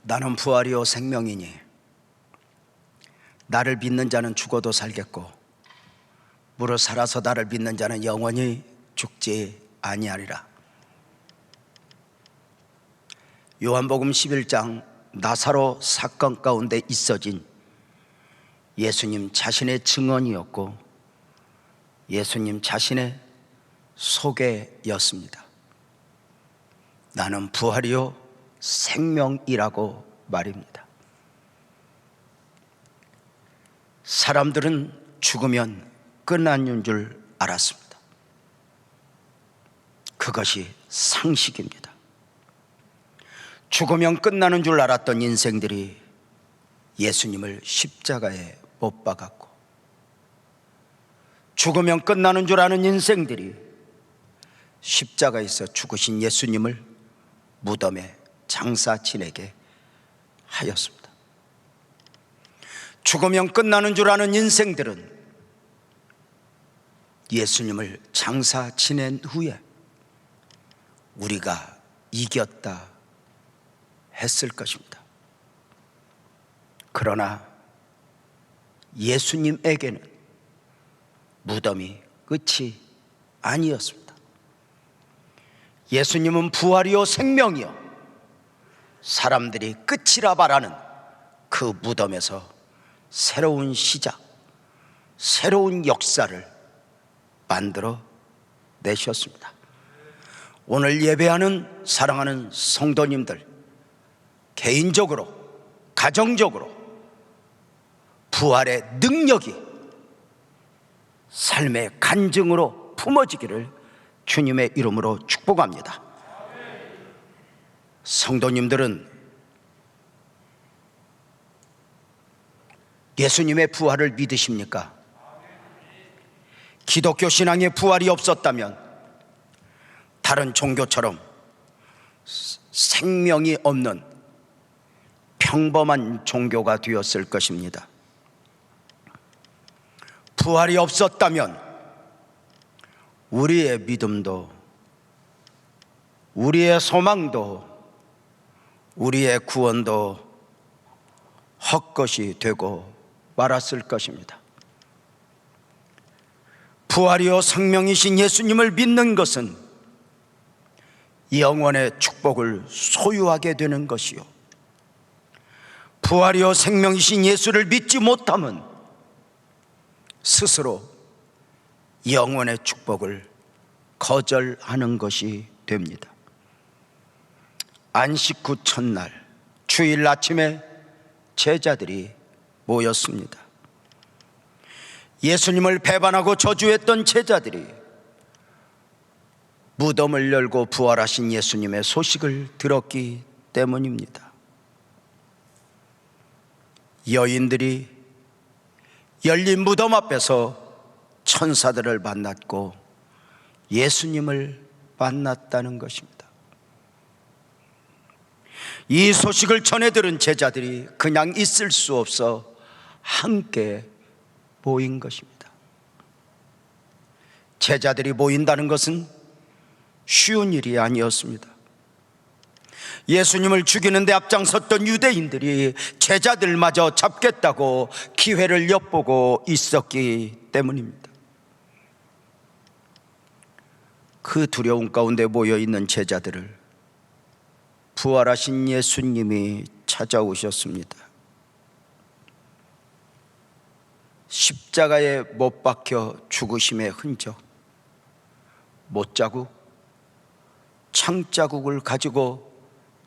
나는 부활이요 생명이니 나를 믿는 자는 죽어도 살겠고 무릇 살아서 나를 믿는 자는 영원히 죽지 아니하리라. 요한복음 11장 나사로 사건 가운데 있어진 예수님 자신의 증언이었고 예수님 자신의 소개였습니다. 나는 부활이요 생명이라고 말입니다. 사람들은 죽으면 끝나는 줄 알았습니다. 그것이 상식입니다. 죽으면 끝나는 줄 알았던 인생들이 예수님을 십자가에 못 박았고, 죽으면 끝나는 줄 아는 인생들이 십자가에서 죽으신 예수님을 무덤에 장사 지내게 하였습니다. 죽으면 끝나는 줄 아는 인생들은 예수님을 장사 지낸 후에 우리가 이겼다 했을 것입니다. 그러나 예수님에게는 무덤이 끝이 아니었습니다. 예수님은 부활이요 생명이요 사람들이 끝이라 말하는 그 무덤에서 새로운 시작, 새로운 역사를 만들어 내셨습니다. 오늘 예배하는 사랑하는 성도님들, 개인적으로, 가정적으로 부활의 능력이 삶의 간증으로 품어지기를 주님의 이름으로 축복합니다. 성도님들은 예수님의 부활을 믿으십니까? 기독교 신앙의 부활이 없었다면 다른 종교처럼 생명이 없는 평범한 종교가 되었을 것입니다. 부활이 없었다면 우리의 믿음도, 우리의 소망도, 우리의 구원도 헛것이 되고 말았을 것입니다. 부활이요 생명이신 예수님을 믿는 것은 영원의 축복을 소유하게 되는 것이요, 부활이요 생명이신 예수를 믿지 못하면 스스로 영원의 축복을 거절하는 것이 됩니다. 안식 후 첫날 주일 아침에 제자들이 모였습니다. 예수님을 배반하고 저주했던 제자들이 무덤을 열고 부활하신 예수님의 소식을 들었기 때문입니다. 여인들이 열린 무덤 앞에서 천사들을 만났고 예수님을 만났다는 것입니다. 이 소식을 전해 들은 제자들이 그냥 있을 수 없어 함께 모인 것입니다. 제자들이 모인다는 것은 쉬운 일이 아니었습니다. 예수님을 죽이는 데 앞장섰던 유대인들이 제자들마저 잡겠다고 기회를 엿보고 있었기 때문입니다. 그 두려움 가운데 모여있는 제자들을 부활하신 예수님이 찾아오셨습니다. 십자가에 못 박혀 죽으심의 흔적, 못자국, 창자국을 가지고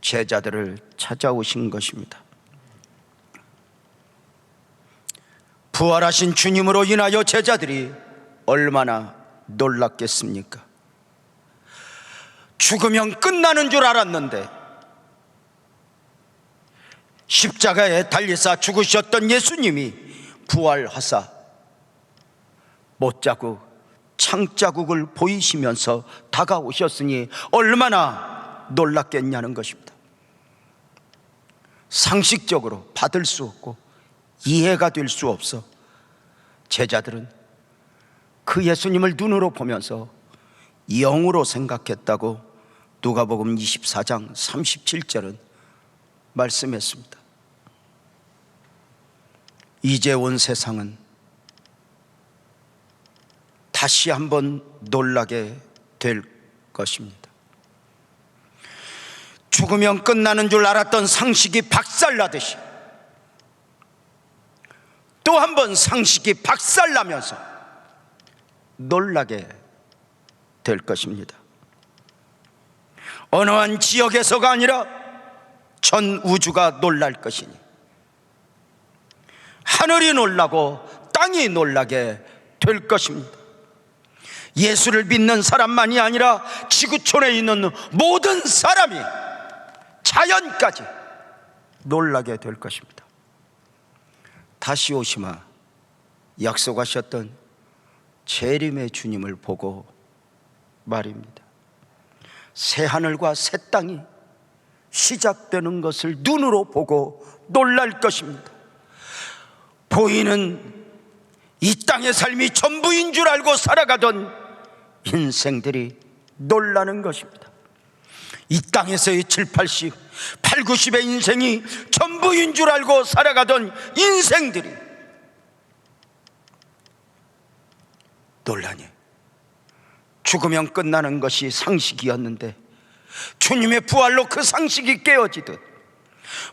제자들을 찾아오신 것입니다. 부활하신 주님으로 인하여 제자들이 얼마나 놀랐겠습니까? 죽으면 끝나는 줄 알았는데 십자가에 달리사 죽으셨던 예수님이 부활하사 못자국, 창자국을 보이시면서 다가오셨으니 얼마나 놀랐겠냐는 것입니다. 상식적으로 받을 수 없고 이해가 될 수 없어 제자들은 그 예수님을 눈으로 보면서 영으로 생각했다고 누가복음 24장 37절은 말씀했습니다. 이제 온 세상은 다시 한번 놀라게 될 것입니다. 죽으면 끝나는 줄 알았던 상식이 박살나듯이 또 한 번 상식이 박살나면서 놀라게 될 것입니다. 어느 한 지역에서가 아니라 전 우주가 놀랄 것이니 하늘이 놀라고 땅이 놀라게 될 것입니다. 예수를 믿는 사람만이 아니라 지구촌에 있는 모든 사람이, 자연까지 놀라게 될 것입니다. 다시 오시마 약속하셨던 재림의 주님을 보고 말입니다. 새 하늘과 새 땅이 시작되는 것을 눈으로 보고 놀랄 것입니다. 보이는 이 땅의 삶이 전부인 줄 알고 살아가던 인생들이 놀라는 것입니다. 이 땅에서의 7, 80, 8, 90의 인생이 전부인 줄 알고 살아가던 인생들이 놀라니, 죽으면 끝나는 것이 상식이었는데 주님의 부활로 그 상식이 깨어지듯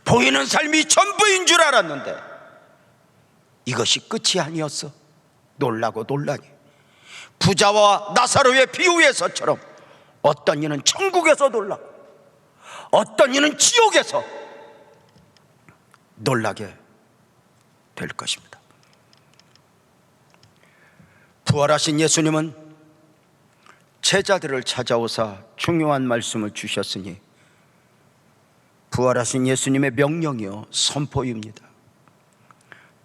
보이는 삶이 전부인 줄 알았는데 이것이 끝이 아니었어. 놀라고 놀라니, 부자와 나사로의 비유에서처럼 어떤 이는 천국에서 놀라고 어떤 이는 지옥에서 놀라게 될 것입니다. 부활하신 예수님은 제자들을 찾아오사 중요한 말씀을 주셨으니 부활하신 예수님의 명령이요 선포입니다.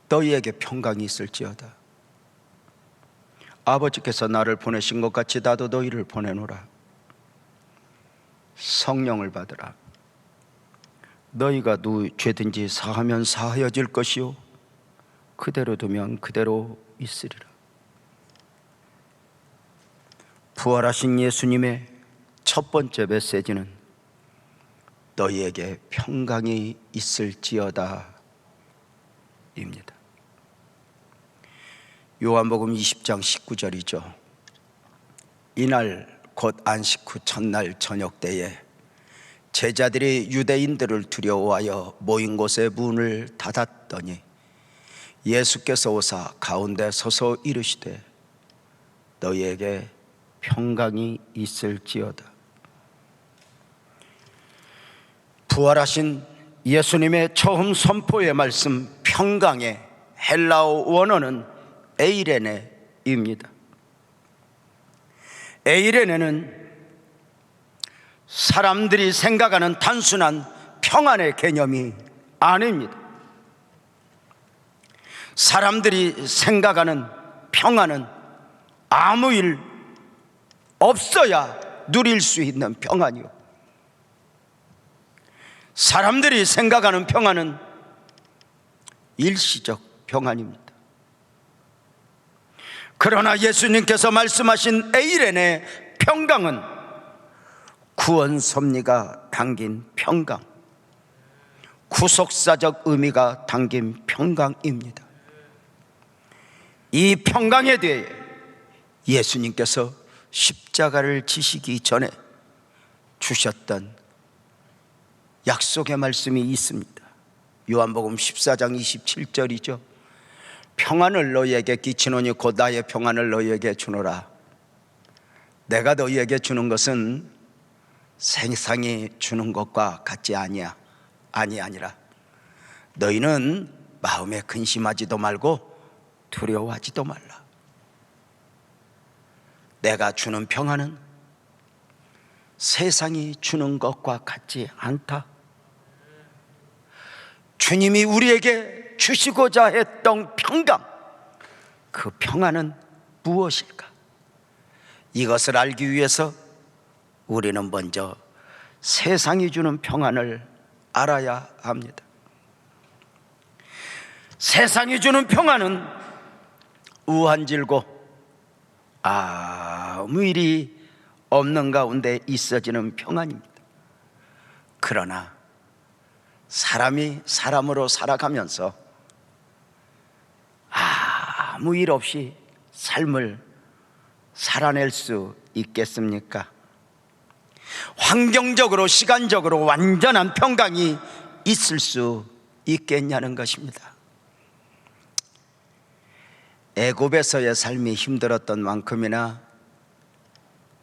너희에게 평강이 있을지어다. 아버지께서 나를 보내신 것 같이 나도 너희를 보내노라. 성령을 받으라. 너희가 누구 죄든지 사하면 사하여질 것이요 그대로 두면 그대로 있으리라. 부활하신 예수님의 첫 번째 메시지는 너희에게 평강이 있을지어다 입니다. 요한복음 20장 19절이죠. 이날 곧 안식 후 첫날 저녁 때에 제자들이 유대인들을 두려워하여 모인 곳에 문을 닫았더니 예수께서 오사 가운데 서서 이르시되 너희에게 평강이 있을지어다. 부활하신 예수님의 처음 선포의 말씀 평강의 헬라어 원어는 에이레네입니다. 에이레네는 사람들이 생각하는 단순한 평안의 개념이 아닙니다. 사람들이 생각하는 평안은 아무 일 없어야 누릴 수 있는 평안이요, 사람들이 생각하는 평안은 일시적 평안입니다. 그러나 예수님께서 말씀하신 에이렌의 평강은 구원 섭리가 담긴 평강, 구속사적 의미가 담긴 평강입니다. 이 평강에 대해 예수님께서 십자가를 지시기 전에 주셨던 약속의 말씀이 있습니다. 요한복음 14장 27절이죠. 평안을 너희에게 끼치노니 곧 나의 평안을 너희에게 주노라. 내가 너희에게 주는 것은 세상이 주는 것과 같지 아니라 너희는 마음에 근심하지도 말고 두려워하지도 말라. 내가 주는 평안은 세상이 주는 것과 같지 않다. 주님이 우리에게 주시고자 했던 평강, 그 평안은 무엇일까? 이것을 알기 위해서 우리는 먼저 세상이 주는 평안을 알아야 합니다. 세상이 주는 평안은 우한질고 아무 일이 없는 가운데 있어지는 평안입니다. 그러나 사람이 사람으로 살아가면서 아무 일 없이 삶을 살아낼 수 있겠습니까? 환경적으로 시간적으로 완전한 평강이 있을 수 있겠냐는 것입니다. 애굽에서의 삶이 힘들었던 만큼이나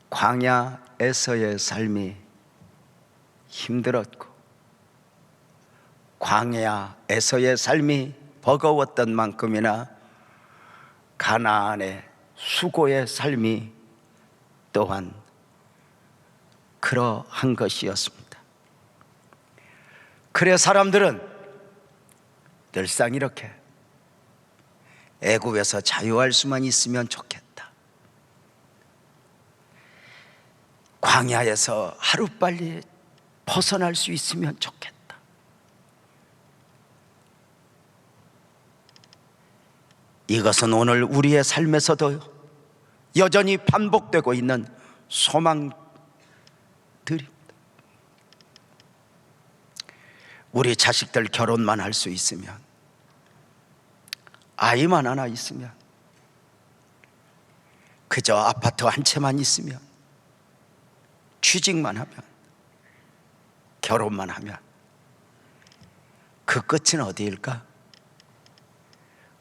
광야에서의 삶이 힘들었고, 광야에서의 삶이 버거웠던 만큼이나 가나안의 수고의 삶이 또한 그러한 것이었습니다. 그래 사람들은 늘상 이렇게 애굽에서 자유할 수만 있으면 좋겠다, 광야에서 하루빨리 벗어날 수 있으면 좋겠다, 이것은 오늘 우리의 삶에서도 여전히 반복되고 있는 소망들입니다. 우리 자식들 결혼만 할 수 있으면, 아이만 하나 있으면, 그저 아파트 한 채만 있으면, 취직만 하면, 결혼만 하면 그 끝은 어디일까?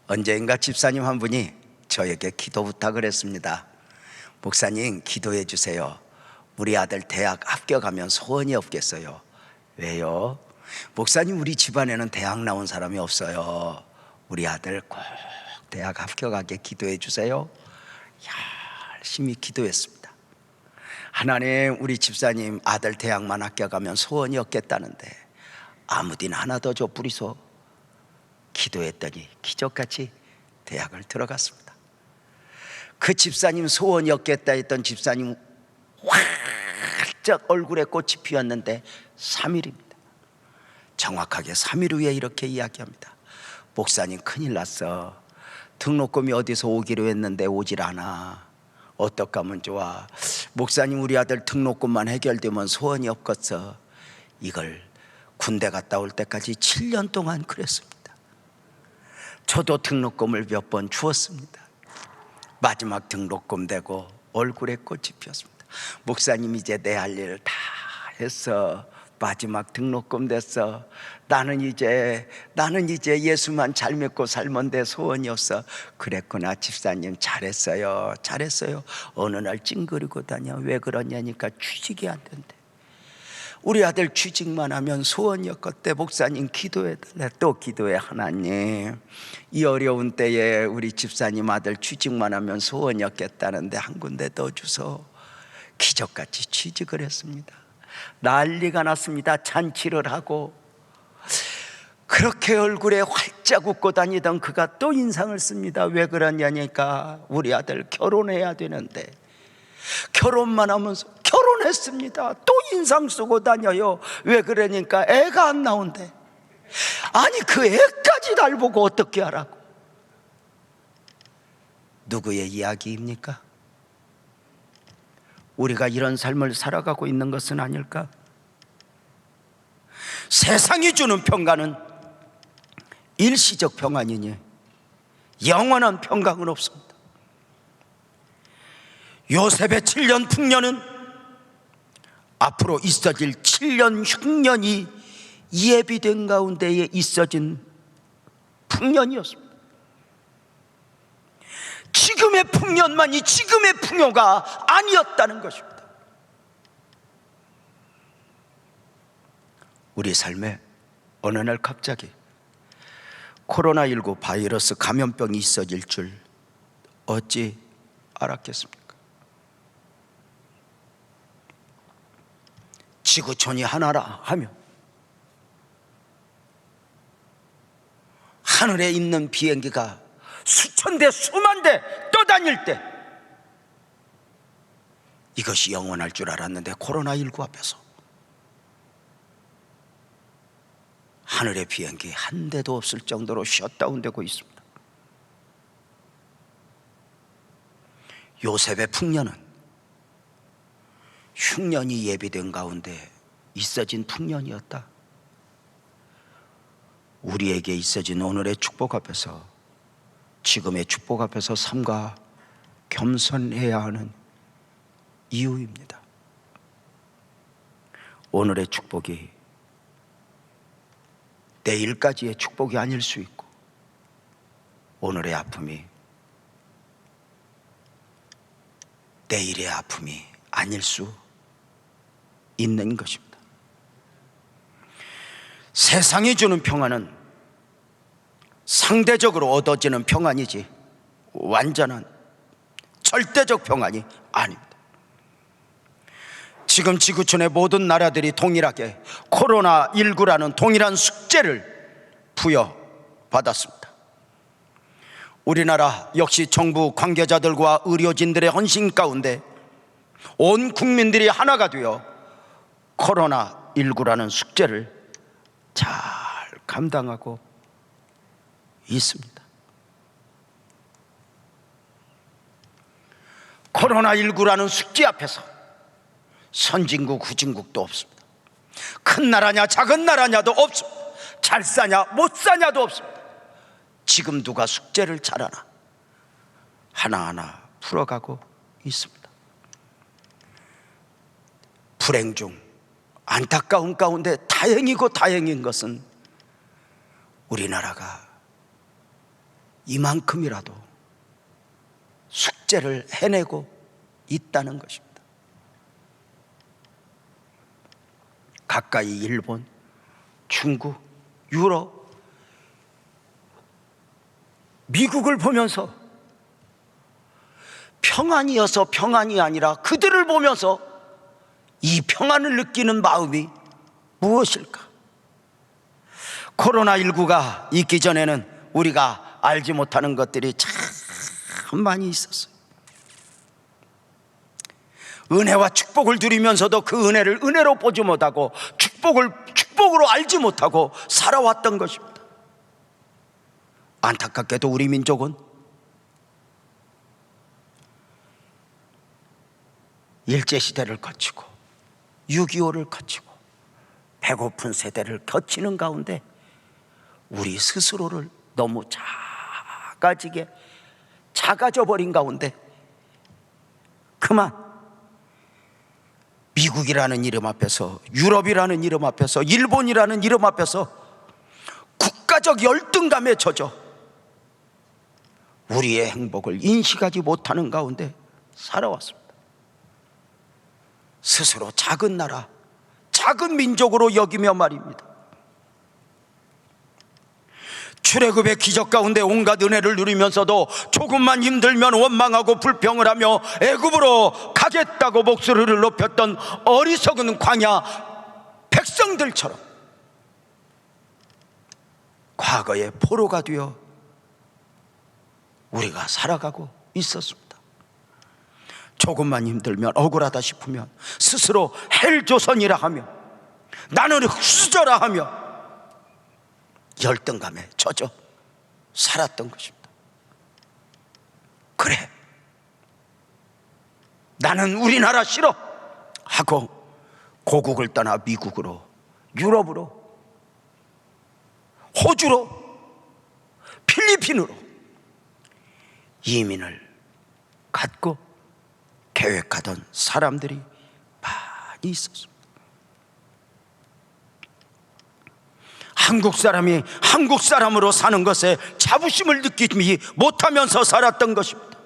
언젠가 집사님 한 분이 저에게 기도 부탁을 했습니다. 목사님, 기도해 주세요. 우리 아들 대학 합격하면 소원이 없겠어요. 왜요? 목사님, 우리 집안에는 대학 나온 사람이 없어요. 우리 아들 꼭 대학 합격하게 기도해 주세요. 열심히 기도했습니다. 하나님, 우리 집사님 아들 대학만 합격하면 소원이 없겠다는데 아무 데나 하나 더 줘 뿌리소. 기도했더니 기적같이 대학을 들어갔습니다. 그 집사님, 소원이 없겠다 했던 집사님 활짝 얼굴에 꽃이 피었는데 3일입니다. 정확하게 3일 후에 이렇게 이야기합니다. 목사님, 큰일 났어. 등록금이 어디서 오기로 했는데 오질 않아. 어떡 하면 좋아. 목사님, 우리 아들 등록금만 해결되면 소원이 없겠어. 이걸 군대 갔다 올 때까지 7년 동안 그랬습니다. 저도 등록금을 몇 번 주었습니다. 마지막 등록금 되고 얼굴에 꽃이 피었습니다. 목사님, 이제 내 할 일 다 했어. 마지막 등록금 됐어. 나는 이제 예수만 잘 믿고 살면 돼. 소원이 없어. 그랬구나 집사님, 잘했어요. 어느 날 찡그리고 다녀. 왜 그러냐니까 취직이 안 된대. 우리 아들 취직만 하면 소원이 없겠대. 목사님, 기도해달래. 또 기도해. 하나님, 이 어려운 때에 우리 집사님 아들 취직만 하면 소원이 없겠다는데 한 군데 더 주소. 기적같이 취직을 했습니다. 난리가 났습니다. 잔치를 하고. 그렇게 얼굴에 활짝 웃고 다니던 그가 또 인상을 씁니다. 왜 그러냐니까 우리 아들 결혼해야 되는데, 결혼만 하면서 결혼했습니다. 또 인상 쓰고 다녀요. 왜 그러니까 애가 안 나온대. 아니, 그 애까지 날 보고 어떻게 하라고. 누구의 이야기입니까? 우리가 이런 삶을 살아가고 있는 것은 아닐까? 세상이 주는 평강은 일시적 평안이니 영원한 평강은 없습니다. 요셉의 7년 풍년은 앞으로 있어질 7년 흉년이 예비된 가운데에 있어진 풍년이었습니다. 지금의 풍년만이 지금의 풍요가 아니었다는 것입니다. 우리 삶에 어느 날 갑자기 코로나19 바이러스 감염병이 있어질 줄 어찌 알았겠습니까? 지구촌이 하나라 하며 하늘에 있는 비행기가 수천 대 수만 대 떠다닐 때 이것이 영원할 줄 알았는데 코로나19 앞에서 하늘의 비행기 한 대도 없을 정도로 셧다운되고 있습니다. 요셉의 풍년은 흉년이 예비된 가운데 있어진 풍년이었다. 우리에게 있어진 오늘의 축복 앞에서, 지금의 축복 앞에서 삼가 겸손해야 하는 이유입니다. 오늘의 축복이 내일까지의 축복이 아닐 수 있고, 오늘의 아픔이 내일의 아픔이 아닐 수 있는 것입니다. 세상이 주는 평안은 상대적으로 얻어지는 평안이지 완전한 절대적 평안이 아닙니다. 지금 지구촌의 모든 나라들이 동일하게 코로나19라는 동일한 숙제를 부여받았습니다. 우리나라 역시 정부 관계자들과 의료진들의 헌신 가운데 온 국민들이 하나가 되어 코로나19라는 숙제를 잘 감당하고 있습니다. 코로나19라는 숙제 앞에서 선진국 후진국도 없습니다. 큰 나라냐 작은 나라냐도 없습니다. 잘 사냐 못 사냐도 없습니다. 지금 누가 숙제를 잘하나 하나하나 풀어가고 있습니다. 불행 중 안타까운 가운데 다행이고 다행인 것은 우리나라가 이만큼이라도 숙제를 해내고 있다는 것입니다. 가까이 일본, 중국, 유럽, 미국을 보면서 평안이어서 평안이 아니라 그들을 보면서 이 평안을 느끼는 마음이 무엇일까? 코로나19가 있기 전에는 우리가 알지 못하는 것들이 참 많이 있었어요. 은혜와 축복을 누리면서도 그 은혜를 은혜로 보지 못하고 축복을 축복으로 알지 못하고 살아왔던 것입니다. 안타깝게도 우리 민족은 일제시대를 거치고 6.25를 거치고 배고픈 세대를 거치는 가운데 우리 스스로를 너무 작아져 버린 가운데 그만 미국이라는 이름 앞에서, 유럽이라는 이름 앞에서, 일본이라는 이름 앞에서 국가적 열등감에 젖어 우리의 행복을 인식하지 못하는 가운데 살아왔습니다. 스스로 작은 나라, 작은 민족으로 여기며 말입니다. 출애굽의 기적 가운데 온갖 은혜를 누리면서도 조금만 힘들면 원망하고 불평을 하며 애굽으로 가겠다고 목소리를 높였던 어리석은 광야 백성들처럼 과거의 포로가 되어 우리가 살아가고 있었습니다. 조금만 힘들면 억울하다 싶으면 스스로 헬조선이라 하며 나는 흑수저라 하며 열등감에 젖어 살았던 것입니다. 그래, 나는 우리나라 싫어 하고 고국을 떠나 미국으로, 유럽으로, 호주로, 필리핀으로 이민을 갖고 계획하던 사람들이 많이 있었습니다. 한국 사람이 한국 사람으로 사는 것에 자부심을 느끼지 못하면서 살았던 것입니다.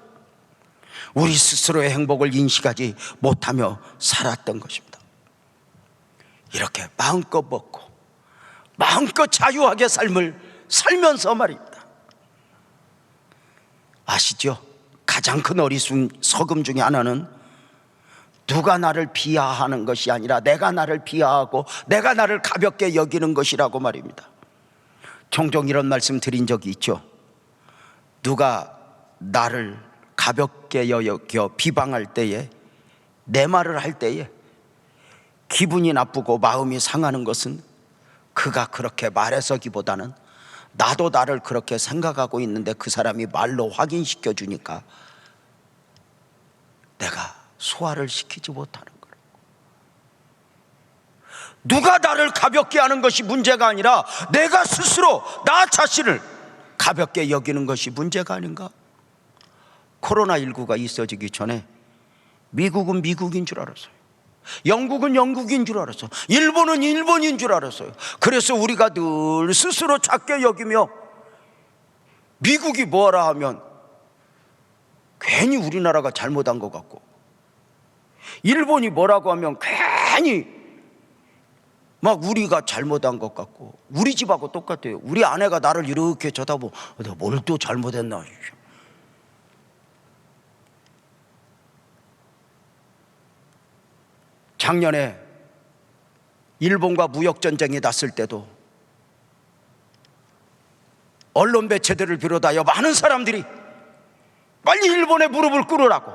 우리 스스로의 행복을 인식하지 못하며 살았던 것입니다. 이렇게 마음껏 먹고 마음껏 자유하게 삶을 살면서 말입니다. 아시죠? 가장 큰 어리석음 중에 하나는 누가 나를 비하하는 것이 아니라 내가 나를 비하하고 내가 나를 가볍게 여기는 것이라고 말입니다. 종종 이런 말씀 드린 적이 있죠. 누가 나를 가볍게 여겨 비방할 때에, 내 말을 할 때에 기분이 나쁘고 마음이 상하는 것은 그가 그렇게 말해서기보다는 나도 나를 그렇게 생각하고 있는데 그 사람이 말로 확인시켜 주니까 내가 소화를 시키지 못하는 거예요. 누가 나를 가볍게 하는 것이 문제가 아니라 내가 스스로 나 자신을 가볍게 여기는 것이 문제가 아닌가? 코로나19가 있어지기 전에 미국은 미국인 줄 알았어요. 영국은 영국인 줄 알았어요. 일본은 일본인 줄 알았어요. 그래서 우리가 늘 스스로 작게 여기며 미국이 뭐라 하면 괜히 우리나라가 잘못한 것 같고, 일본이 뭐라고 하면 괜히 막 우리가 잘못한 것 같고, 우리 집하고 똑같아요. 우리 아내가 나를 이렇게 쳐다보고 내가 뭘 또 잘못했나. 작년에 일본과 무역전쟁이 났을 때도 언론 매체들을 비롯하여 많은 사람들이 빨리 일본에 무릎을 꿇으라고,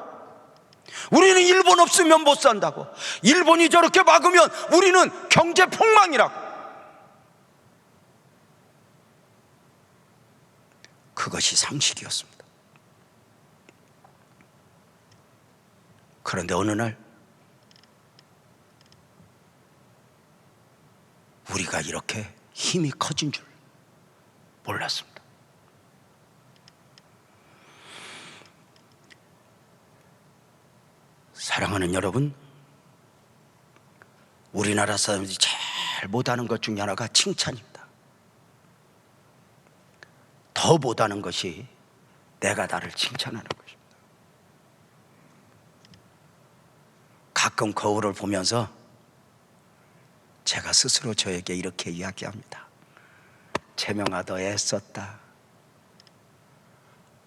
우리는 일본 없으면 못 산다고, 일본이 저렇게 막으면 우리는 경제 폭망이라고. 그것이 상식이었습니다. 그런데 어느 날 우리가 이렇게 힘이 커진 줄 몰랐습니다. 사랑하는 여러분, 우리나라 사람들이 제일 못하는 것 중에 하나가 칭찬입니다. 더 못하는 것이 내가 나를 칭찬하는 것입니다. 가끔 거울을 보면서 제가 스스로 저에게 이렇게 이야기합니다. 채명아, 너 애썼다.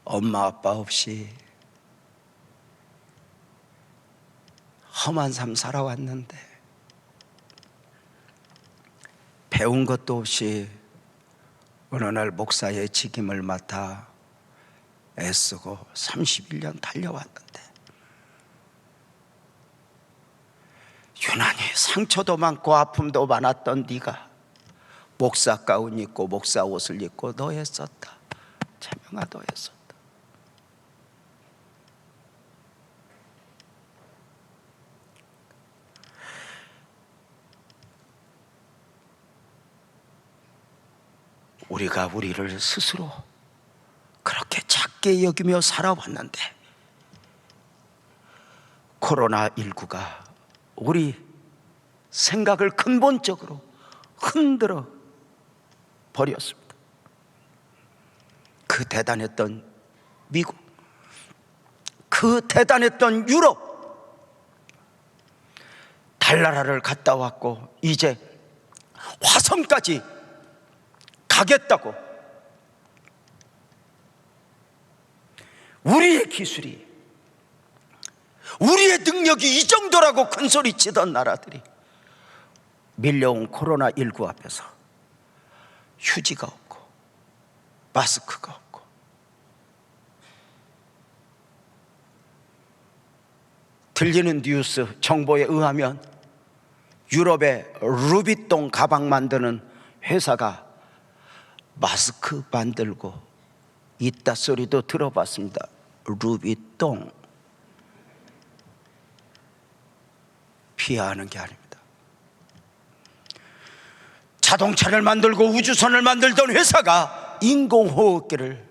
엄마 아빠 없이 험한 삶 살아왔는데 배운 것도 없이 어느 날 목사의 직임을 맡아 애쓰고 31년 달려왔는데 유난히 상처도 많고 아픔도 많았던 네가 목사 가운 입고 목사 옷을 입고 너 애썼다. 채명아, 너 애썼다. 우리가 우리를 스스로 그렇게 작게 여기며 살아왔는데 코로나19가 우리 생각을 근본적으로 흔들어 버렸습니다. 그 대단했던 미국, 그 대단했던 유럽, 달나라를 갔다 왔고 이제 화성까지 가겠다고 우리의 기술이, 우리의 능력이 이 정도라고 큰소리 치던 나라들이 밀려온 코로나19 앞에서 휴지가 없고 마스크가 없고 들리는 뉴스 정보에 의하면 유럽의 루비통 가방 만드는 회사가 마스크 만들고 있다 소리도 들어봤습니다. 루비통. 비하하는 게 아닙니다. 자동차를 만들고 우주선을 만들던 회사가 인공호흡기를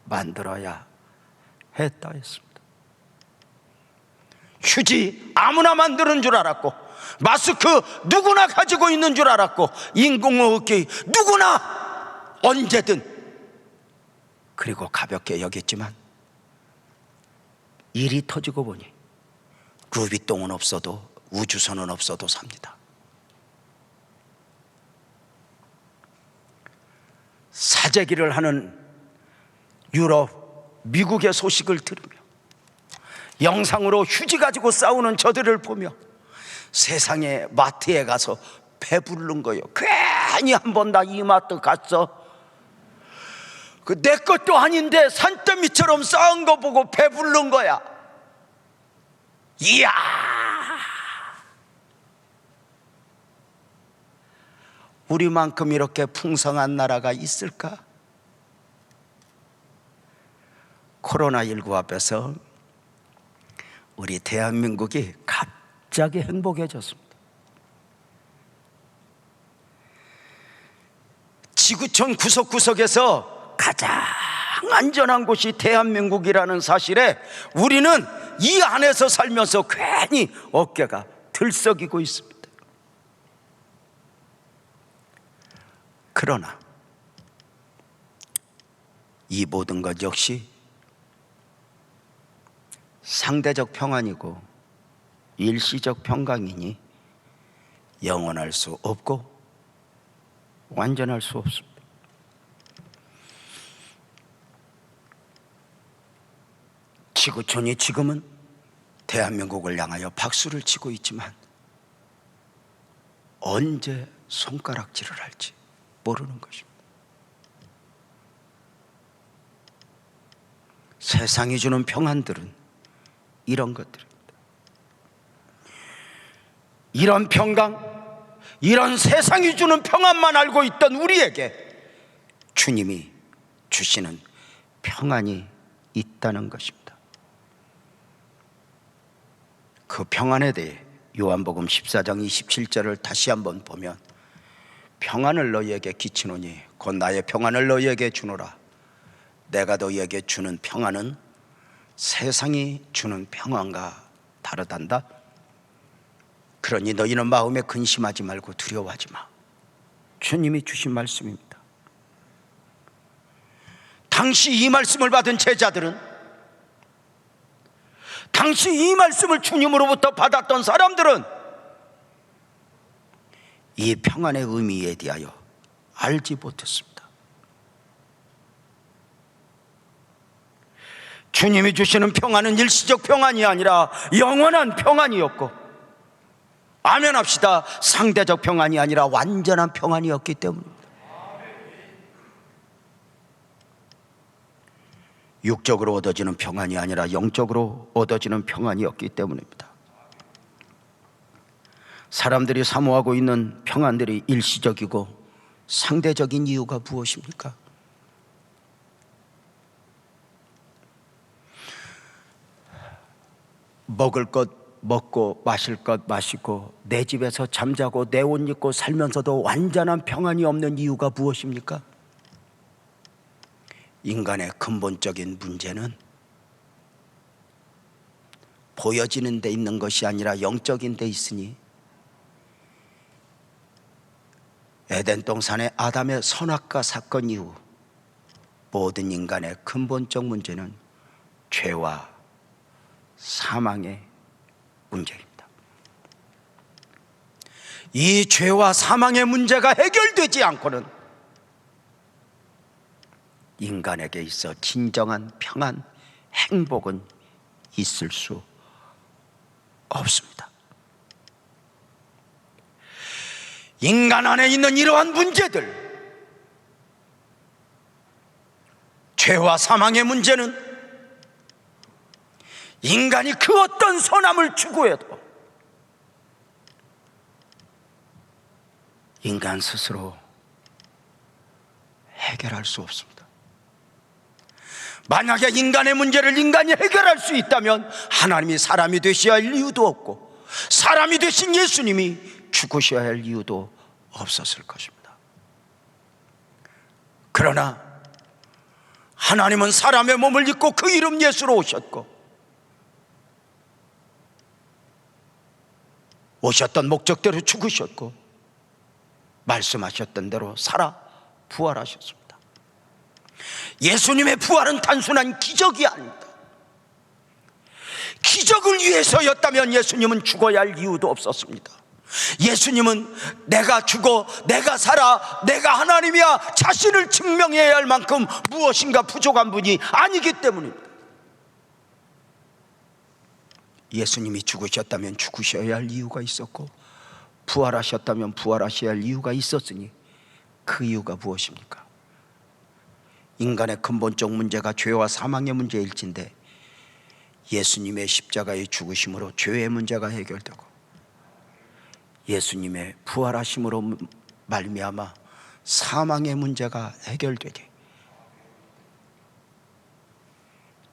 만들어야 했다 했습니다. 휴지 아무나 만드는 줄 알았고, 마스크 누구나 가지고 있는 줄 알았고, 인공호흡기 누구나 언제든, 그리고 가볍게 여겼지만 일이 터지고 보니 루비통은 없어도 우주선은 없어도 삽니다. 사재기를 하는 유럽, 미국의 소식을 들으며 영상으로 휴지 가지고 싸우는 저들을 보며 세상에 마트에 가서 배부른 거요. 괜히 한번 나 이마트 갔어. 그 내 것도 아닌데 산더미처럼 쌓은 거 보고 배부른 거야. 이야, 우리만큼 이렇게 풍성한 나라가 있을까? 코로나19 앞에서 우리 대한민국이 갑자기 행복해졌습니다. 지구촌 구석구석에서 가장 안전한 곳이 대한민국이라는 사실에 우리는 이 안에서 살면서 괜히 어깨가 들썩이고 있습니다. 그러나 이 모든 것 역시 상대적 평안이고 일시적 평강이니 영원할 수 없고 완전할 수 없습니다. 지구촌이 지금은 대한민국을 향하여 박수를 치고 있지만 언제 손가락질을 할지 모르는 것입니다. 세상이 주는 평안들은 이런 것들입니다. 이런 평강, 이런 세상이 주는 평안만 알고 있던 우리에게 주님이 주시는 평안이 있다는 것입니다. 그 평안에 대해 요한복음 14장 27절을 다시 한번 보면 평안을 너희에게 끼치노니 곧 나의 평안을 너희에게 주노라. 내가 너희에게 주는 평안은 세상이 주는 평안과 다르단다. 그러니 너희는 마음에 근심하지 말고 두려워하지 마. 주님이 주신 말씀입니다. 당시 이 말씀을 받은 제자들은, 당시 이 말씀을 주님으로부터 받았던 사람들은 이 평안의 의미에 대하여 알지 못했습니다. 주님이 주시는 평안은 일시적 평안이 아니라 영원한 평안이었고, 아멘합시다, 상대적 평안이 아니라 완전한 평안이었기 때문입니다. 육적으로 얻어지는 평안이 아니라 영적으로 얻어지는 평안이었기 때문입니다. 사람들이 사모하고 있는 평안들이 일시적이고 상대적인 이유가 무엇입니까? 먹을 것 먹고 마실 것 마시고 내 집에서 잠자고 내 옷 입고 살면서도 완전한 평안이 없는 이유가 무엇입니까? 인간의 근본적인 문제는 보여지는 데 있는 것이 아니라 영적인 데 있으니, 에덴 동산의 아담의 선악과 사건 이후 모든 인간의 근본적 문제는 죄와 사망의 문제입니다. 이 죄와 사망의 문제가 해결되지 않고는 인간에게 있어 진정한 평안, 행복은 있을 수 없습니다. 인간 안에 있는 이러한 문제들, 죄와 사망의 문제는 인간이 그 어떤 선함을 추구해도 인간 스스로 해결할 수 없습니다. 만약에 인간의 문제를 인간이 해결할 수 있다면 하나님이 사람이 되셔야 할 이유도 없고, 사람이 되신 예수님이 죽으셔야 할 이유도 없었을 것입니다. 그러나 하나님은 사람의 몸을 입고 그 이름 예수로 오셨고, 오셨던 목적대로 죽으셨고, 말씀하셨던 대로 살아 부활하셨습니다. 예수님의 부활은 단순한 기적이 아닙니다. 기적을 위해서였다면 예수님은 죽어야 할 이유도 없었습니다. 예수님은 내가 죽어 내가 살아 내가 하나님이야 자신을 증명해야 할 만큼 무엇인가 부족한 분이 아니기 때문입니다. 예수님이 죽으셨다면 죽으셔야 할 이유가 있었고, 부활하셨다면 부활하셔야 할 이유가 있었으니 그 이유가 무엇입니까? 인간의 근본적 문제가 죄와 사망의 문제일진데 예수님의 십자가의 죽으심으로 죄의 문제가 해결되고 예수님의 부활하심으로 말미암아 사망의 문제가 해결되니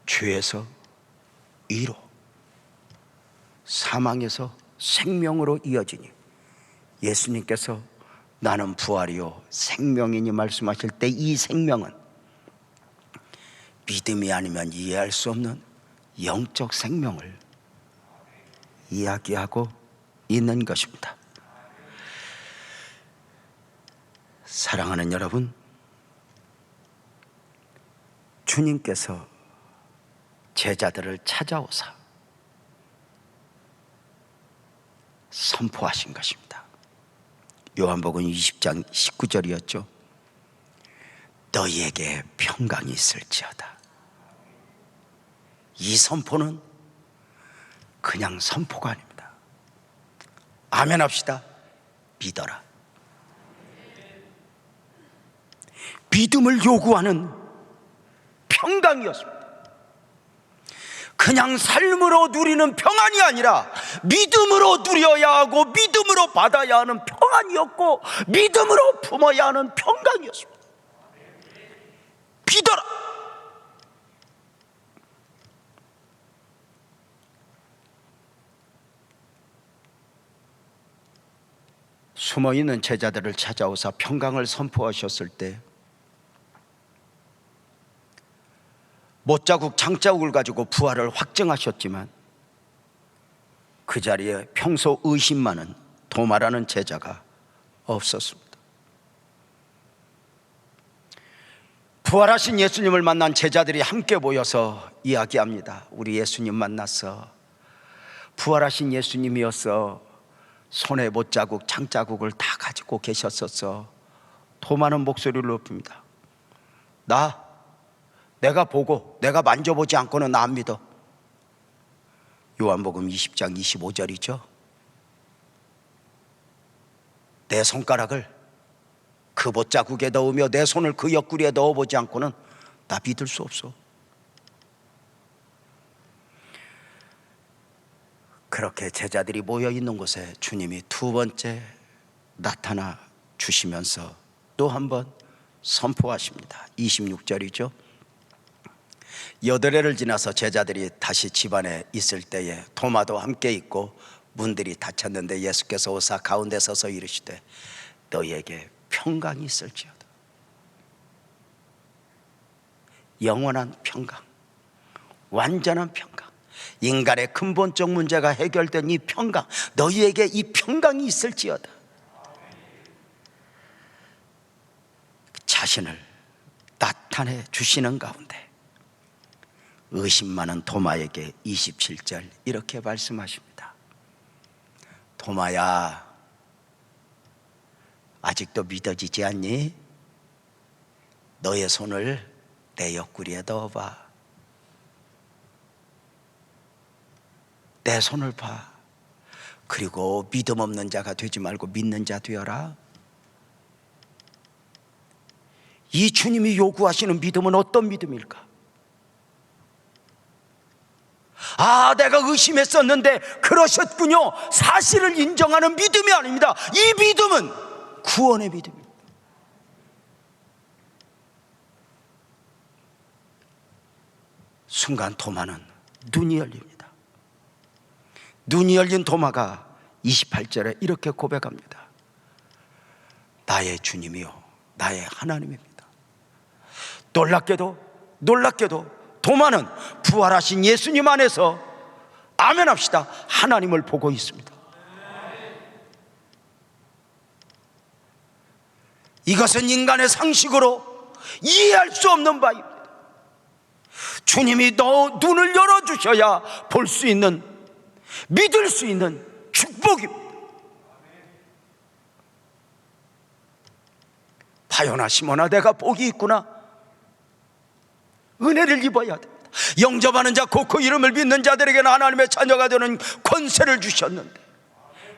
죄에서 의로, 사망에서 생명으로 이어지니 예수님께서 나는 부활이요 생명이니 말씀하실 때 이 생명은 믿음이 아니면 이해할 수 없는 영적 생명을 이야기하고 있는 것입니다. 사랑하는 여러분, 주님께서 제자들을 찾아오사 선포하신 것입니다. 요한복음 20장 19절이었죠. 너희에게 평강이 있을지어다. 이 선포는 그냥 선포가 아닙니다. 아멘 합시다. 믿어라. 믿음을 요구하는 평강이었습니다. 그냥 삶으로 누리는 평안이 아니라 믿음으로 누려야 하고 믿음으로 받아야 하는 평안이었고 믿음으로 품어야 하는 평강이었습니다. 믿어라. 숨어있는 제자들을 찾아오사 평강을 선포하셨을 때 못자국 장자국을 가지고 부활을 확증하셨지만 그 자리에 평소 의심 많은 도마라는 제자가 없었습니다. 부활하신 예수님을 만난 제자들이 함께 모여서 이야기합니다. 우리 예수님 만났어. 부활하신 예수님이었어. 손에 못자국 장자국을 다 가지고 계셨었어. 도마는 목소리를 높입니다. 내가 보고 내가 만져보지 않고는 안 믿어. 요한복음 20장 25절이죠. 내 손가락을 그 못자국에 넣으며 내 손을 그 옆구리에 넣어보지 않고는 나 믿을 수 없어. 그렇게 제자들이 모여있는 곳에 주님이 두 번째 나타나 주시면서 또 한 번 선포하십니다. 26절이죠. 여드레를 지나서 제자들이 다시 집안에 있을 때에 도마도 함께 있고 문들이 닫혔는데 예수께서 오사 가운데 서서 이르시되 너희에게 평강이 있을지어다. 영원한 평강, 완전한 평강, 인간의 근본적 문제가 해결된 이 평강, 너희에게 이 평강이 있을지어다. 자신을 나타내 주시는 가운데 의심 많은 도마에게 27절 이렇게 말씀하십니다. 도마야, 아직도 믿어지지 않니? 너의 손을 내 옆구리에 넣어봐. 내 손을 봐. 그리고 믿음 없는 자가 되지 말고 믿는 자 되어라. 이 주님이 요구하시는 믿음은 어떤 믿음일까? 내가 의심했었는데 그러셨군요. 사실을 인정하는 믿음이 아닙니다. 이 믿음은 구원의 믿음입니다. 순간 도마는 눈이 열립니다. 눈이 열린 도마가 28절에 이렇게 고백합니다. 나의 주님이요 나의 하나님입니다. 놀랍게도 도마는 부활하신 예수님 안에서 아멘 합시다. 하나님을 보고 있습니다. 이것은 인간의 상식으로 이해할 수 없는 바입니다. 주님이 너 눈을 열어주셔야 볼 수 있는, 믿을 수 있는 축복입니다. 바요나 시몬아, 내가 복이 있구나. 은혜를 입어야 됩니다. 영접하는 자 곧 그 이름을 믿는 자들에게는 하나님의 자녀가 되는 권세를 주셨는데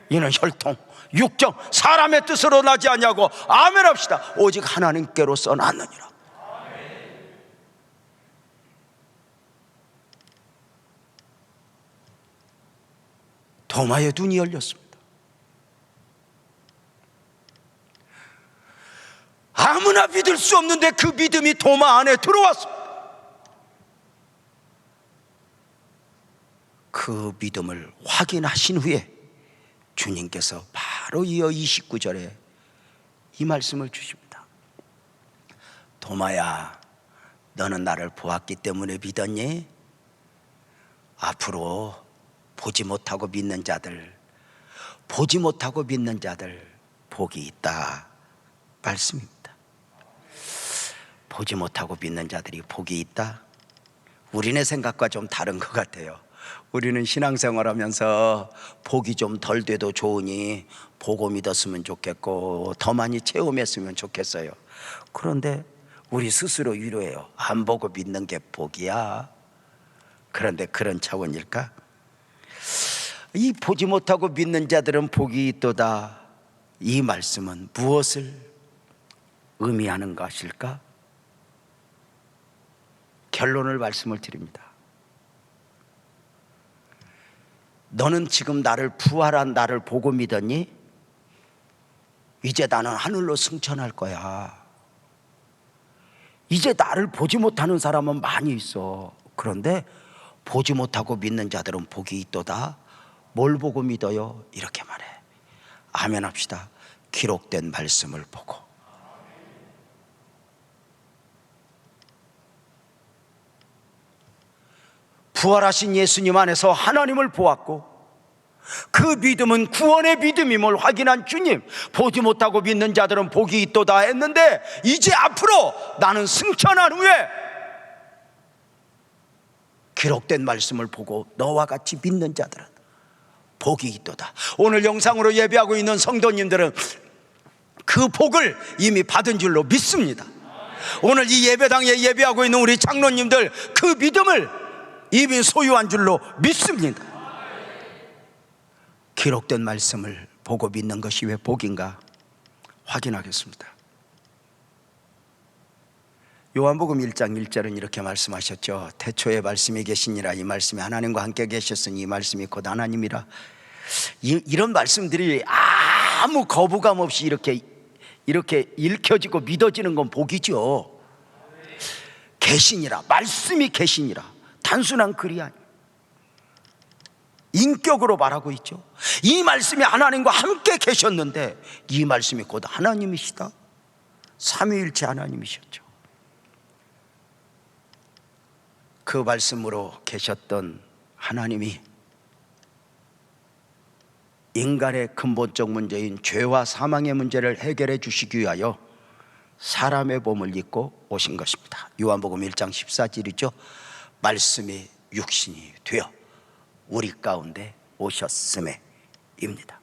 이는 혈통 육정 사람의 뜻으로 나지 않냐고 아멘 합시다. 오직 하나님께로서 났느니라. 도마의 눈이 열렸습니다. 아무나 믿을 수 없는데 그 믿음이 도마 안에 들어왔습니다. 그 믿음을 확인하신 후에 주님께서 바로 이어 29절에 이 말씀을 주십니다. 도마야, 너는 나를 보았기 때문에 믿었니? 앞으로 보지 못하고 믿는 자들, 보지 못하고 믿는 자들 복이 있다 말씀입니다. 보지 못하고 믿는 자들이 복이 있다? 우리네 생각과 좀 다른 것 같아요. 우리는 신앙생활하면서 복이 좀 덜 돼도 좋으니 보고 믿었으면 좋겠고 더 많이 체험했으면 좋겠어요. 그런데 우리 스스로 위로해요. 안 보고 믿는 게 복이야. 그런데 그런 차원일까? 이 보지 못하고 믿는 자들은 복이 있도다, 이 말씀은 무엇을 의미하는 것일까? 결론을 말씀을 드립니다. 너는 지금 나를, 부활한 나를 보고 믿었니? 이제 나는 하늘로 승천할 거야. 이제 나를 보지 못하는 사람은 많이 있어. 그런데 보지 못하고 믿는 자들은 복이 있도다. 뭘 보고 믿어요? 이렇게 말해. 아멘 합시다. 기록된 말씀을 보고. 부활하신 예수님 안에서 하나님을 보았고 그 믿음은 구원의 믿음임을 확인한 주님, 보지 못하고 믿는 자들은 복이 있도다 했는데 이제 앞으로 나는 승천한 후에 기록된 말씀을 보고 너와 같이 믿는 자들은 복이 있도다. 오늘 영상으로 예배하고 있는 성도님들은 그 복을 이미 받은 줄로 믿습니다. 오늘 이 예배당에 예배하고 있는 우리 장로님들 그 믿음을 이미 소유한 줄로 믿습니다. 기록된 말씀을 보고 믿는 것이 왜 복인가 확인하겠습니다. 요한복음 1장 1절은 이렇게 말씀하셨죠. 태초에 말씀이 계시니라. 이 말씀이 하나님과 함께 계셨으니 이 말씀이 곧 하나님이라. 이런 말씀들이 아무 거부감 없이 이렇게 읽혀지고 믿어지는 건 복이죠. 계시니라, 말씀이 계시니라. 단순한 글이 아니에요. 인격으로 말하고 있죠. 이 말씀이 하나님과 함께 계셨는데 이 말씀이 곧 하나님이시다. 삼위일체 하나님이셨죠. 그 말씀으로 계셨던 하나님이 인간의 근본적 문제인 죄와 사망의 문제를 해결해 주시기 위하여 사람의 몸을 입고 오신 것입니다. 요한복음 1장 14절이죠. 말씀이 육신이 되어 우리 가운데 오셨음에입니다.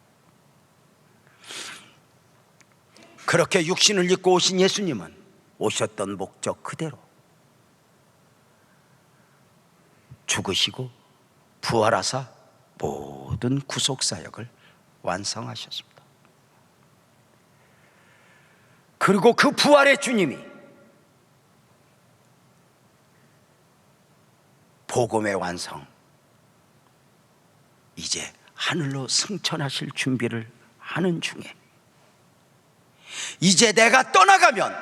그렇게 육신을 입고 오신 예수님은 오셨던 목적 그대로 죽으시고 부활하사 모든 구속사역을 완성하셨습니다. 그리고 그 부활의 주님이 복음의 완성, 이제 하늘로 승천하실 준비를 하는 중에 이제 내가 떠나가면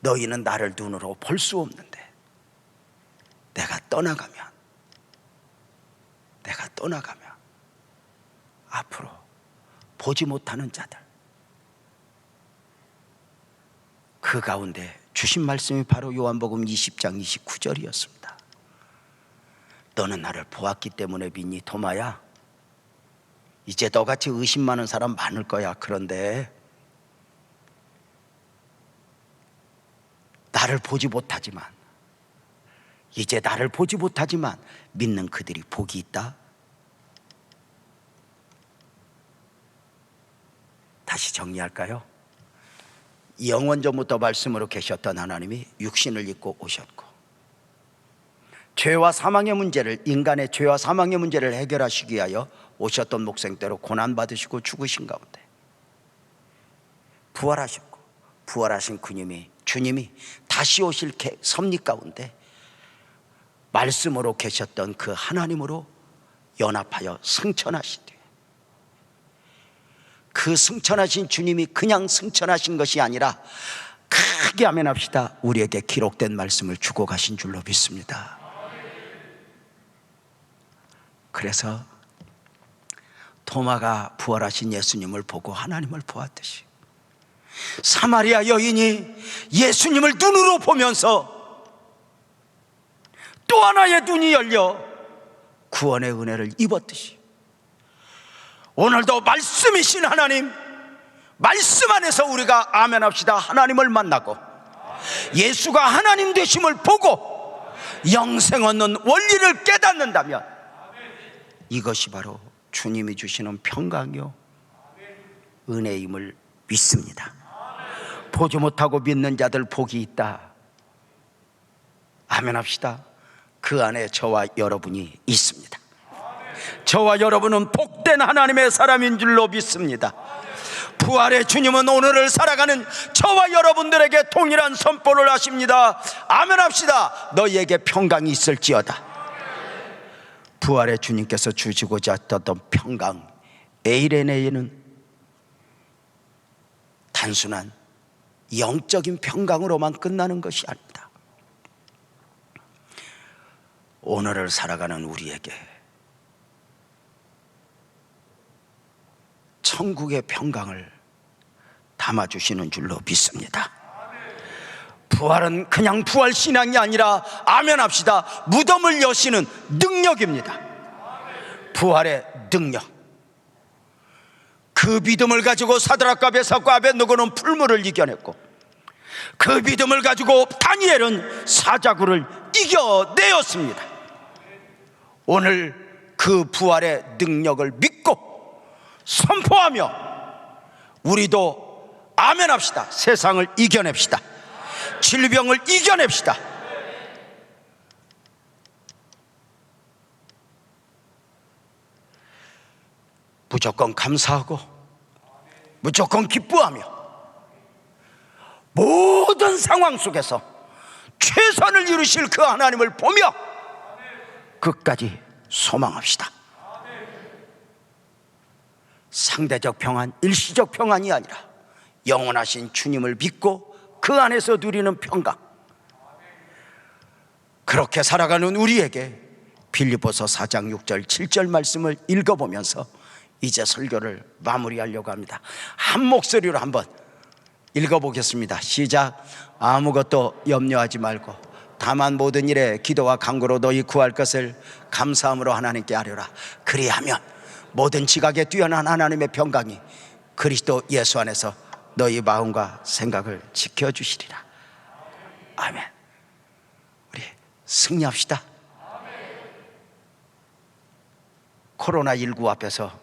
너희는 나를 눈으로 볼 수 없는데 내가 떠나가면 앞으로 보지 못하는 자들, 그 가운데 주신 말씀이 바로 요한복음 20장 29절이었습니다. 너는 나를 보았기 때문에 믿니? 도마야, 이제 너같이 의심 많은 사람 많을 거야. 그런데 나를 보지 못하지만, 이제 나를 보지 못하지만 믿는 그들이 복이 있다. 다시 정리할까요? 영원전부터 말씀으로 계셨던 하나님이 육신을 입고 오셨고 죄와 사망의 문제를, 인간의 죄와 사망의 문제를 해결하시기 위하여 오셨던 목생대로 고난받으시고 죽으신 가운데 부활하셨고, 부활하신 주님이 다시 오실 섭리 가운데 말씀으로 계셨던 그 하나님으로 연합하여 승천하시되, 그 승천하신 주님이 그냥 승천하신 것이 아니라 크게 아멘 합시다. 우리에게 기록된 말씀을 주고 가신 줄로 믿습니다. 그래서 도마가 부활하신 예수님을 보고 하나님을 보았듯이 사마리아 여인이 예수님을 눈으로 보면서 또 하나의 눈이 열려 구원의 은혜를 입었듯이, 오늘도 말씀이신 하나님, 말씀 안에서 우리가 아멘합시다. 하나님을 만나고 예수가 하나님 되심을 보고 영생 얻는 원리를 깨닫는다면 이것이 바로 주님이 주시는 평강이요 은혜임을 믿습니다. 보지 못하고 믿는 자들 복이 있다. 아멘합시다. 그 안에 저와 여러분이 있습니다. 저와 여러분은 복된 하나님의 사람인 줄로 믿습니다. 부활의 주님은 오늘을 살아가는 저와 여러분들에게 동일한 선포를 하십니다. 아멘합시다. 너희에게 평강이 있을지어다. 부활의 주님께서 주시고자 했던 평강, 에이레네에는 단순한 영적인 평강으로만 끝나는 것이 아닙니다. 오늘을 살아가는 우리에게 천국의 평강을 담아주시는 줄로 믿습니다. 부활은 그냥 부활신앙이 아니라 아멘합시다. 무덤을 여시는 능력입니다. 부활의 능력. 그 믿음을 가지고 사드락과 메삭과 아벳느고는 풀물을 이겨냈고, 그 믿음을 가지고 다니엘은 사자굴을 이겨내었습니다. 오늘 그 부활의 능력을 믿고 선포하며 우리도 아멘합시다. 세상을 이겨냅시다. 질병을 이겨냅시다. 무조건 감사하고 무조건 기뻐하며 모든 상황 속에서 최선을 이루실 그 하나님을 보며 끝까지 소망합시다. 상대적 평안, 일시적 평안이 아니라 영원하신 주님을 믿고 그 안에서 누리는 평강. 그렇게 살아가는 우리에게 빌립보서 4장 6절 7절 말씀을 읽어보면서 이제 설교를 마무리하려고 합니다. 한 목소리로 한번 읽어보겠습니다. 시작. 아무것도 염려하지 말고 다만 모든 일에 기도와 간구로 너희 구할 것을 감사함으로 하나님께 아뢰라. 그리하면 모든 지각에 뛰어난 하나님의 평강이 그리스도 예수 안에서 너희 마음과 생각을 지켜주시리라. 아멘. 우리 승리합시다. 코로나19 앞에서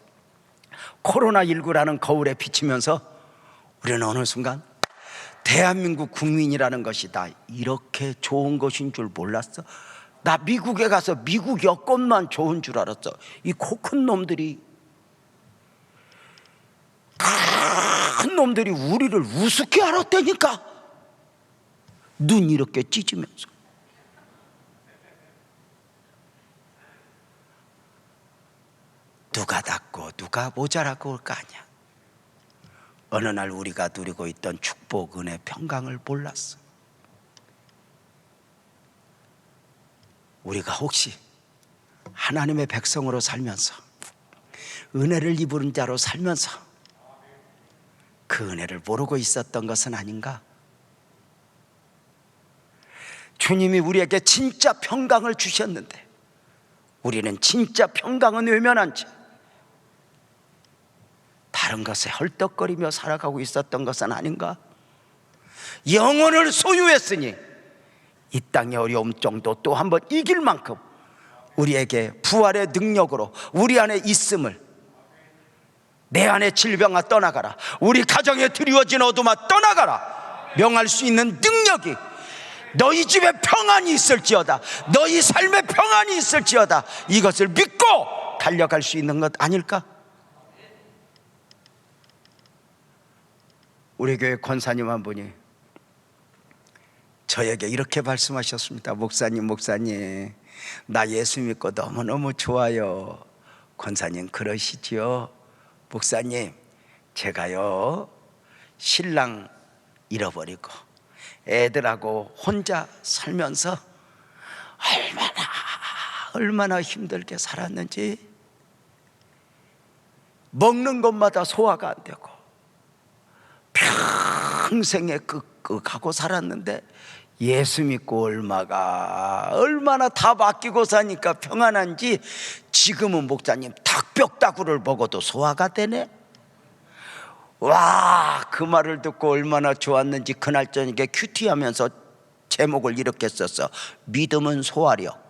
코로나19라는 거울에 비치면서 우리는 어느 순간 대한민국 국민이라는 것이 다 이렇게 좋은 것인 줄 몰랐어. 나 미국에 가서 미국 여권만 좋은 줄 알았어. 이 코 큰 놈들이 우리를 우습게 알았다니까. 눈 이렇게 찢으면서. 누가 낫고 누가 모자라고 올 거 아니야. 어느 날 우리가 누리고 있던 축복, 은혜, 평강을 몰랐어. 우리가 혹시 하나님의 백성으로 살면서 은혜를 입은 자로 살면서 그 은혜를 모르고 있었던 것은 아닌가? 주님이 우리에게 진짜 평강을 주셨는데 우리는 진짜 평강은 외면한 채 다른 것에 헐떡거리며 살아가고 있었던 것은 아닌가? 영혼을 소유했으니 이 땅의 어려움 정도 또 한번 이길 만큼 우리에게 부활의 능력으로 우리 안에 있음을, 내 안에 질병아 떠나가라, 우리 가정에 드리워진 어둠아 떠나가라 명할 수 있는 능력이, 너희 집에 평안이 있을지어다, 너희 삶에 평안이 있을지어다, 이것을 믿고 달려갈 수 있는 것 아닐까? 우리 교회 권사님 한 분이 저에게 이렇게 말씀하셨습니다. 목사님 나 예수 믿고 너무너무 좋아요. 권사님 그러시지요? 목사님 제가요 신랑 잃어버리고 애들하고 혼자 살면서 얼마나 힘들게 살았는지, 먹는 것마다 소화가 안 되고 평생에 끄끄하고 살았는데 예수 믿고 얼마나 다 맡기고 사니까 평안한지 지금은 목사님 닭뼈다구를 먹어도 소화가 되네. 와, 그 말을 듣고 얼마나 좋았는지 그날 저녁에 큐티하면서 제목을 이렇게 썼어. 믿음은 소화력.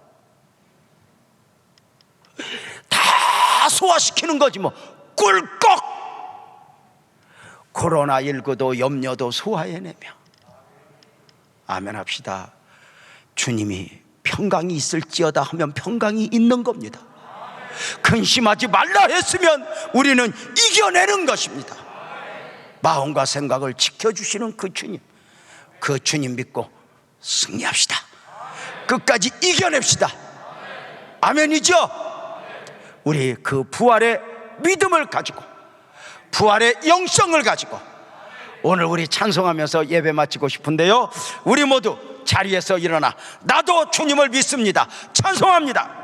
다 소화시키는 거지 뭐. 꿀꺽. 코로나19도 염려도 소화해내며 아멘 합시다. 주님이 평강이 있을지어다 하면 평강이 있는 겁니다. 근심하지 말라 했으면 우리는 이겨내는 것입니다. 마음과 생각을 지켜주시는 그 주님 믿고 승리합시다. 끝까지 이겨냅시다. 아멘이죠? 우리 그 부활의 믿음을 가지고, 부활의 영성을 가지고 오늘 우리 찬송하면서 예배 마치고 싶은데요, 우리 모두 자리에서 일어나 나도 주님을 믿습니다. 찬송합니다.